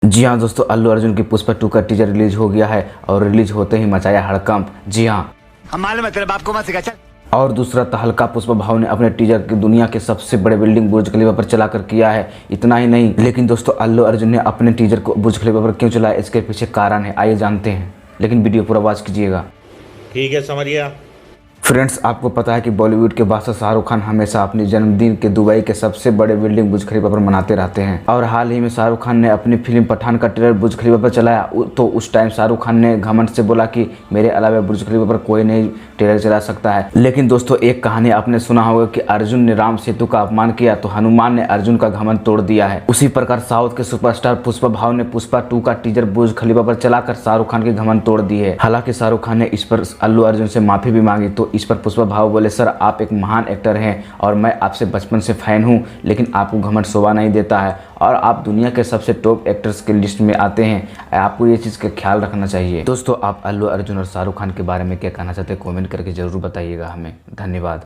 जी हाँ दोस्तों, अल्लू अर्जुन की पुष्पा 2 का टीजर रिलीज हो गया है और रिलीज होते ही मचाया हड़कंप। जी हाँ, हम मालूम है तेरे बाप को मत सिखा। चल। और दूसरा तहलका पुष्पा भाव ने अपने टीजर की दुनिया के सबसे बड़े बिल्डिंग बुर्ज खलीफा पर चलाकर किया है। इतना ही नहीं, लेकिन दोस्तों अल्लू अर्जुन ने अपने टीजर को बुर्ज खलीफा पर क्यों चलाया, इसके पीछे कारण है, आइए जानते हैं, लेकिन वीडियो पूरा वॉच कीजिएगा। ठीक है, समझ गया। फ्रेंड्स, आपको पता है कि बॉलीवुड के बादशाह शाहरुख खान हमेशा अपने जन्मदिन के दुबई के सबसे बड़े बिल्डिंग बुर्ज खलीफा पर मनाते रहते हैं और हाल ही में शाहरुख खान ने अपनी फिल्म पठान का ट्रेलर बुर्ज खलीफा पर चलाया। तो उस टाइम शाहरुख खान ने घमंड से बोला कि मेरे अलावा बुर्ज खलीफा पर कोई नहीं ट्रेलर चला सकता है। लेकिन दोस्तों, एक कहानी आपने सुना होगा कि अर्जुन ने राम सेतु का अपमान किया तो हनुमान ने अर्जुन का घमंड तोड़ दिया है। उसी प्रकार साउथ के सुपरस्टार पुष्पा भाव ने पुष्पा 2 का टीजर बुर्ज खलीफा पर चलाकर शाहरुख खान के घमंड तोड़ दी है। हालांकि शाहरुख खान ने इस पर अल्लू अर्जुन से माफी भी मांगी। तो इस पर पुष्पा भाव बोले, सर आप एक महान एक्टर हैं और मैं आपसे बचपन से फैन हूं, लेकिन आपको घमंड शोभा नहीं देता है और आप दुनिया के सबसे टॉप एक्टर्स के लिस्ट में आते हैं। आपको ये चीज़ का ख्याल रखना चाहिए। दोस्तों, आप अल्लू अर्जुन और शाहरुख खान के बारे में क्या कहना चाहते हैं, कमेंट करके जरूर बताइएगा हमें। धन्यवाद।